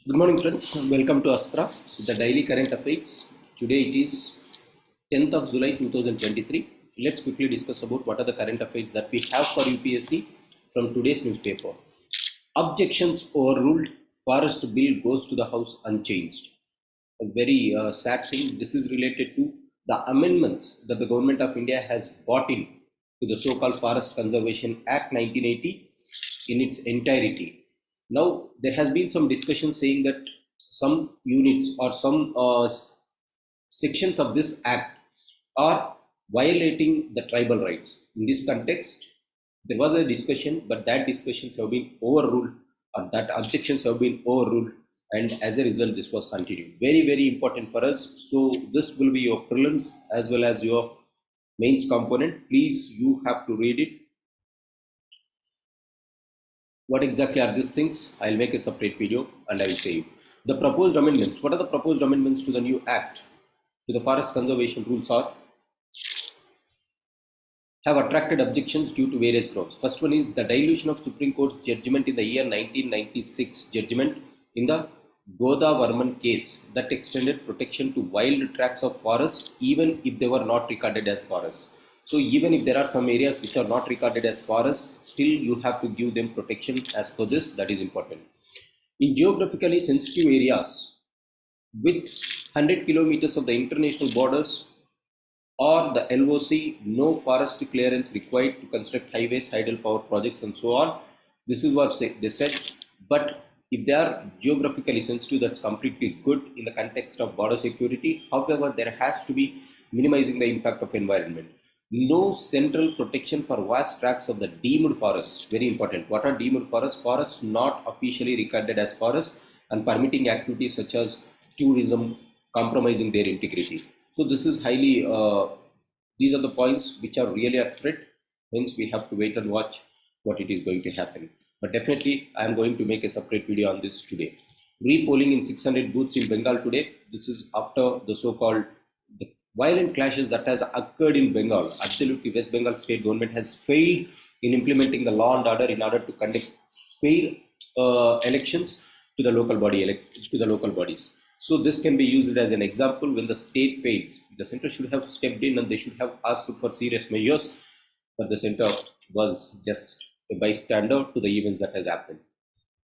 Good morning, friends. Welcome to Astra, the daily current affairs. Today it is 10th of July 2023. Let's quickly discuss about what are the current affairs that we have for UPSC from today's newspaper. Objections overruled. Forest bill goes to the House unchanged. A very sad thing. This is related to the amendments that the government of India has brought in to the so-called Forest Conservation Act 1980 in its entirety. Now, there has been some discussion saying that some units or some sections of this act are violating the tribal rights. In this context, there was a discussion, but that discussions have been overruled, or that objections have been overruled, and as a result, this was continued. Very, very important for us. So, this will be your prelims as well as your mains component. Please, you have to read it. What exactly are these things? I'll make a separate video and I will say you. The proposed amendments. What are the proposed amendments to the new act? To the forest conservation rules are have attracted objections due to various grounds. First one is the dilution of Supreme Court's judgment in the year 1996 judgment in the Godavarman case that extended protection to wild tracts of forests even if they were not recorded as forests. So even if there are some areas which are not recorded as forests, still you have to give them protection as per this. That is important. In geographically sensitive areas with 100 kilometers of the international borders or the LOC, no forest clearance required to construct highways, tidal power projects, and so on. This is what they said. But if they are geographically sensitive, that's completely good in the context of border security. However, there has to be minimizing the impact of environment. No central protection for vast tracts of the deemed forests. Very important. What are deemed forests? Forests not officially recorded as forests and permitting activities such as tourism, compromising their integrity. So this is highly, these are the points which are really at threat. Hence, we have to wait and watch what it is going to happen. But definitely, I am going to make a separate video on this today. Re-polling in 600 booths in Bengal today. This is after the so-called violent clashes that has occurred in Bengal. Absolutely, West Bengal state government has failed in implementing the law and order in order to conduct fair elections to the local bodies. So this can be used as an example when the state fails. The center should have stepped in and they should have asked for serious measures, but the center was just a bystander to the events that has happened.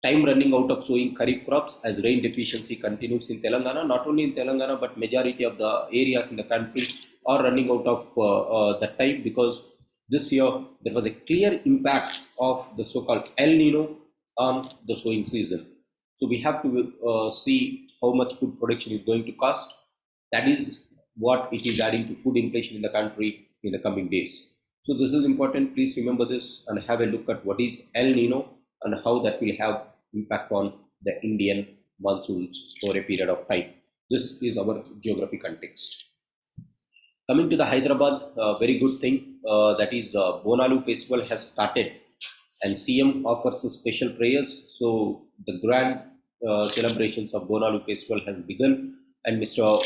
Time running out of sowing kharif crops as rain deficiency continues in Telangana. Not only in Telangana, but majority of the areas in the country are running out of that time because this year there was a clear impact of the so-called El Nino on the sowing season. So we have to see how much food production is going to cost. That is what it is adding to food inflation in the country in the coming days. So this is important. Please remember this and have a look at what is El Nino and how that will have impact on the Indian monsoons for a period of time. This is our geography context. Coming to the Hyderabad, very good thing that is Bonalu festival has started and CM offers special prayers. So the grand celebrations of Bonalu festival has begun and Mr.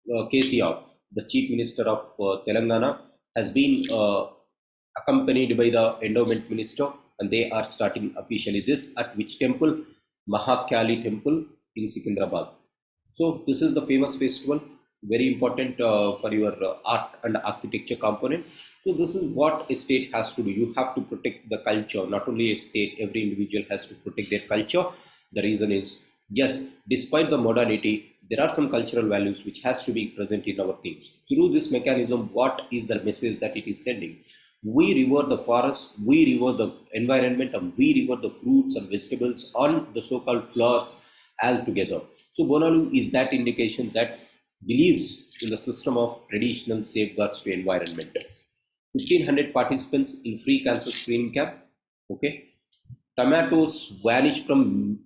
KCR, the Chief Minister of Telangana, has been accompanied by the Endowment Minister and they are starting officially this at which temple? Mahakali temple in Secunderabad. So this is the famous festival, very important for your art and architecture component. So this is what a state has to do. You have to protect the culture. Not only a state, every individual has to protect their culture. The reason is, yes, despite the modernity, there are some cultural values which has to be present in our things. Through this mechanism, what is the message that it is sending? We revere the forest, we revere the environment, and we revere the fruits and vegetables on the so-called flowers altogether. So Bonalu is that indication that believes in the system of traditional safeguards to environment. 1,500 participants in free cancer screening camp. Okay. Tomatoes vanish from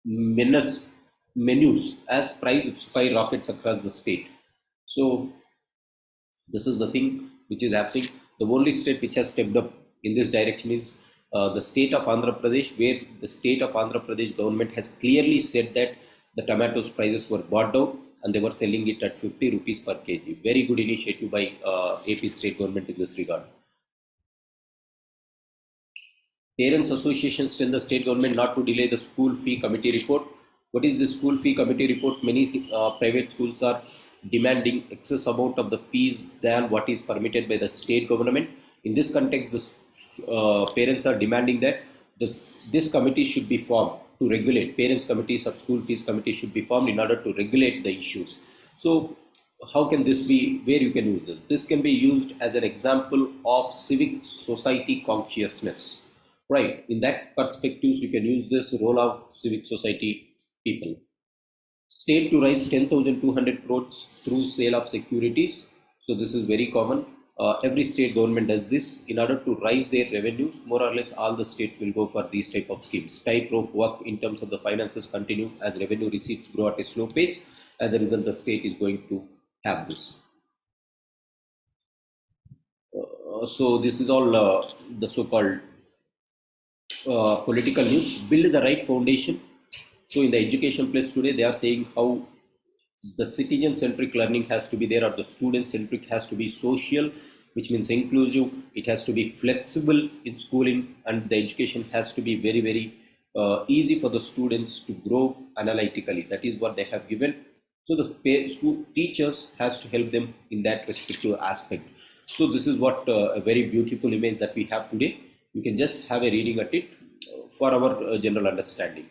menus as price skyrockets across the state. So this is the thing which is happening. The only state which has stepped up in this direction is the state of Andhra Pradesh, where the state of Andhra Pradesh government has clearly said that the tomatoes prices were brought down and they were selling it at 50 rupees per kg. Very good initiative by AP state government in this regard. Parents associations tell the state government not to delay the school fee committee report. What is the school fee committee report? Many private schools are demanding excess amount of the fees than what is permitted by the state government. In this context, the parents are demanding that this committee should be formed to regulate. Parents committees of school fees committee should be formed in order to regulate the issues. So how can this be, where you can use this? This can be used as an example of civic society consciousness, right? In that perspective, you can use this role of civic society people. State to raise 10,200 crores through sale of securities. So this is very common. Every state government does this in order to raise their revenues. More or less all the states will go for these type of schemes. Tightrope work in terms of the finances continue as revenue receipts grow at a slow pace. As a result, the state is going to have this. So this is all the so-called political news. Build the right foundation. So in the education place today, they are saying how the citizen-centric learning has to be there, or the student-centric has to be social, which means inclusive. It has to be flexible in schooling, and the education has to be very, very easy for the students to grow analytically. That is what they have given. So the teachers has to help them in that respective aspect. So this is what a very beautiful image that we have today. You can just have a reading at it for our general understanding.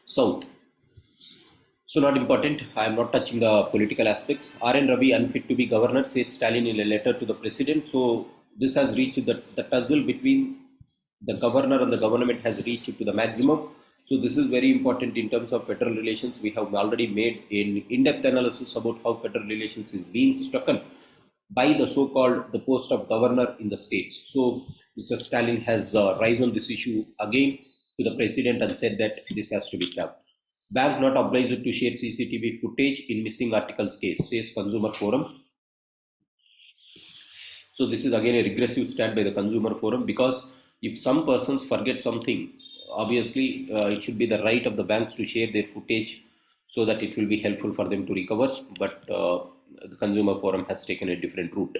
South. So not important. I am not touching the political aspects. R.N. Ravi unfit to be governor, says Stalin in a letter to the president. So this has reached the tussle between the governor and the government has reached to the maximum. So this is very important in terms of federal relations. We have already made an in-depth analysis about how federal relations is being stricken by the so-called the post of governor in the states. So Mr. Stalin has risen this issue again to the president and said that this has to be kept. Bank not obliged to share CCTV footage in missing articles case, says Consumer Forum. So this is again a regressive stand by the Consumer Forum, because if some persons forget something, obviously it should be the right of the banks to share their footage so that it will be helpful for them to recover. But the Consumer Forum has taken a different route.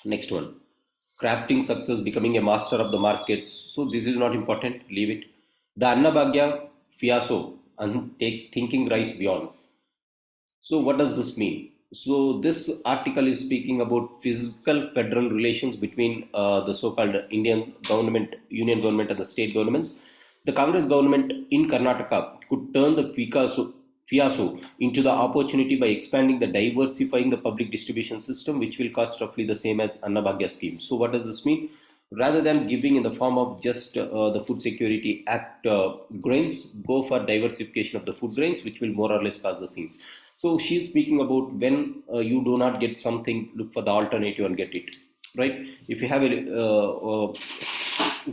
Next one, crafting success, becoming a master of the markets. So this is not important, leave it. The Annabhagya fiasco and take thinking rise beyond. So what does this mean? So this article is speaking about physical federal relations between the so-called Indian government, union government and the state governments. The Congress government in Karnataka could turn the fiasco into the opportunity by expanding the diversifying the public distribution system, which will cost roughly the same as Annabhagya scheme. So what does this mean? Rather than giving in the form of just the Food Security Act grains, go for diversification of the food grains, which will more or less cost the same. So she's speaking about when you do not get something, look for the alternative and get it, right? If you have a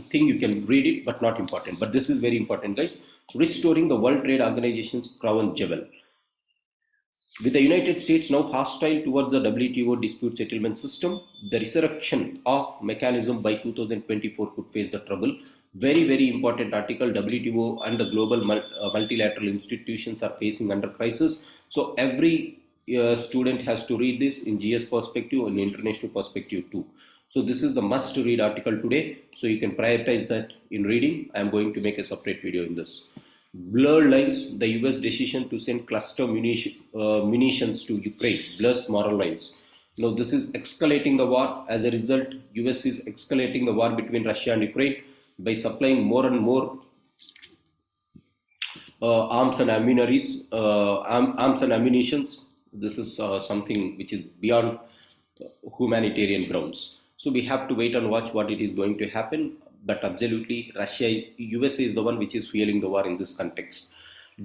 thing, you can read it, but not important. But this is very important, guys. Restoring the World Trade Organization's crown jewel. With the United States now hostile towards the WTO dispute settlement system, the resurrection of mechanism by 2024 could face the trouble. Very, very important article. WTO and the global multilateral institutions are facing under crisis. So every student has to read this in GS perspective and international perspective too. So this is the must read article today. So you can prioritize that in reading. I am going to make a separate video in this. Blurred lines, the US decision to send cluster munitions to Ukraine blurs moral lines. Now this is escalating the war. As a result, US is escalating the war between Russia and Ukraine by supplying more and more arms and ammunitions. This is something which is beyond humanitarian grounds. So we have to wait and watch what it is going to happen. But absolutely, USA is the one which is fueling the war in this context.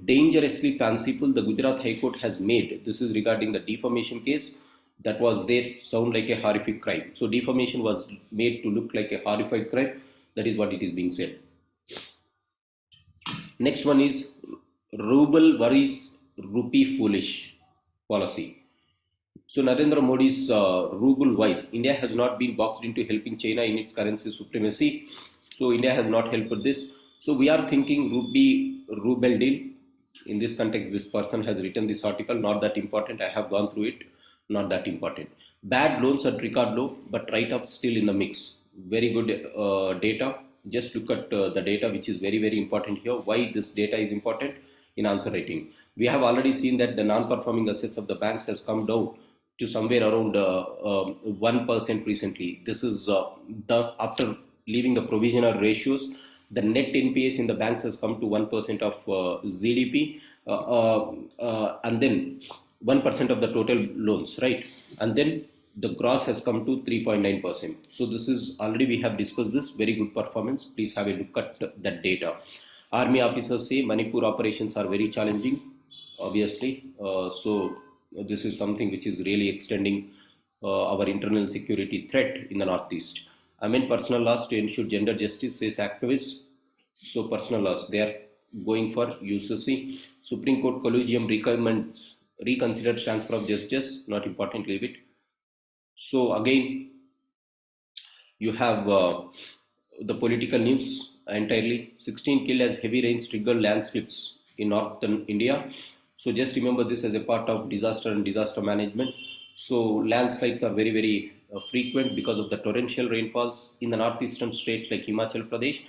Dangerously fanciful, the Gujarat High Court has made, this is regarding the defamation case that was there, sound like a horrific crime. So defamation was made to look like a horrific crime. That is what it is being said. Next one is ruble worries rupee foolish policy. So Narendra Modi's ruble wise, India has not been boxed into helping China in its currency supremacy. So India has not helped with this. So we are thinking ruble deal. In this context, this person has written this article, not that important. I have gone through it, not that important. Bad loans at record low, but write-offs still in the mix. Very good data. just look at the data, which is very, very important here. Why this data is important in answer writing? We have already seen that the non-performing assets of the banks has come down to somewhere around 1% recently. This is after leaving the provisional ratios, the net NPAs in the banks has come to 1% of GDP, and then 1% of the total loans, right? And then the gross has come to 3.9%. So this is already, we have discussed this, very good performance. Please have a look at that data. Army officers say Manipur operations are very challenging, obviously. So this is something which is really extending our internal security threat in the Northeast. Amend personal laws to ensure gender justice, says activists. So personal laws, they are going for UCC. Supreme Court Collegium recommends reconsider transfer of justice, not important, leave it. So again, you have the political news entirely. 16 killed as heavy rains triggered landslips in northern India. So just remember this as a part of disaster and disaster management. So landslides are very, very frequent because of the torrential rainfalls in the northeastern states like Himachal Pradesh,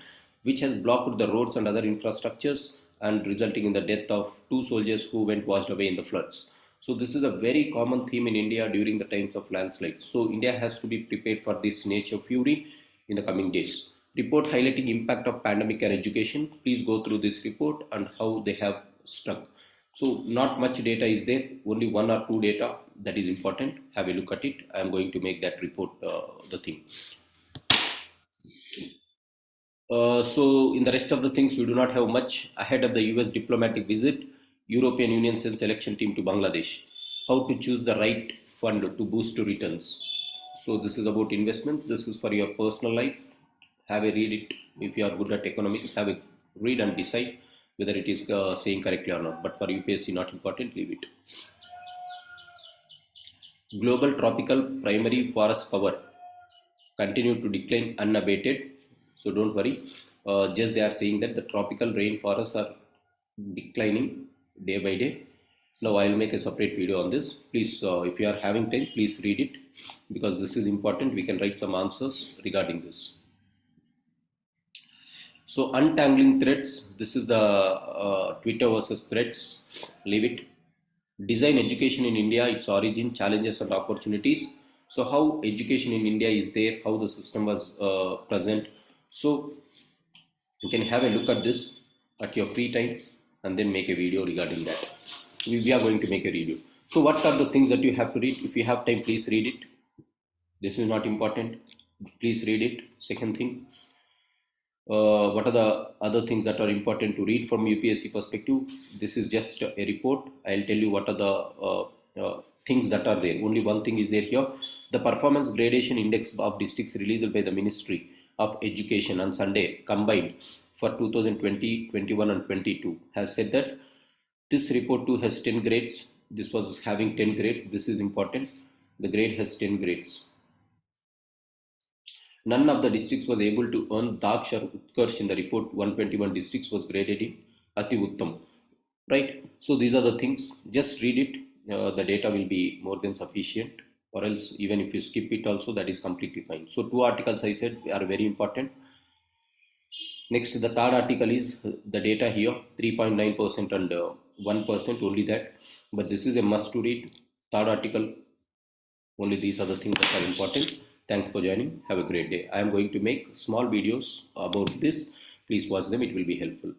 which has blocked the roads and other infrastructures and resulting in the death of 2 soldiers who went washed away in the floods. So this is a very common theme in India during the times of landslides. So India has to be prepared for this nature fury in the coming days. Report highlighting impact of pandemic and education. Please go through this report and how they have struck. So not much data is there, only 1 or 2 data that is important. Have a look at it. I am going to make that report the thing. So in the rest of the things, we do not have much. Ahead of the US diplomatic visit, European Union sends election team to Bangladesh. How to choose the right fund to boost returns. So this is about investment. This is for your personal life. Have a read it. If you are good at economics, have a read and decide whether it is saying correctly or not. But for UPSC, not important, leave it. Global tropical primary forest cover continue to decline unabated. So don't worry. Just they are saying that the tropical rainforests are declining day by day. Now I will make a separate video on this. Please, if you are having time, please read it because this is important. We can write some answers regarding this. So untangling threads. This is the Twitter versus threads. Leave it. Design education in India, its origin, challenges and opportunities. So how education in India is there, how the system was present. So you can have a look at this at your free time and then make a video regarding that. We are going to make a video. So what are the things that you have to read? If you have time, please read it. This is not important. Please read it. Second thing, what are the other things that are important to read from UPSC perspective? This is just a report. I'll tell you what are the things that are there. Only one thing is there here. The performance gradation index of districts released by the Ministry of Education on Sunday combined for 2020, 21 and 22 has said that this report too has 10 grades. This was having 10 grades. This is important. The grade has 10 grades. None of the districts was able to earn Daksh or Utkarsh in the report. 121 districts was graded in Ati Uttam. Right? So these are the things. Just read it. The data will be more than sufficient. Or else even if you skip it also, that is completely fine. So 2 articles I said are very important. Next, the third article is the data here, 3.9% and 1%, only that. But this is a must to read. Third article, only these are the things that are important. Thanks for joining. Have a great day. I am going to make small videos about this. Please watch them. It will be helpful.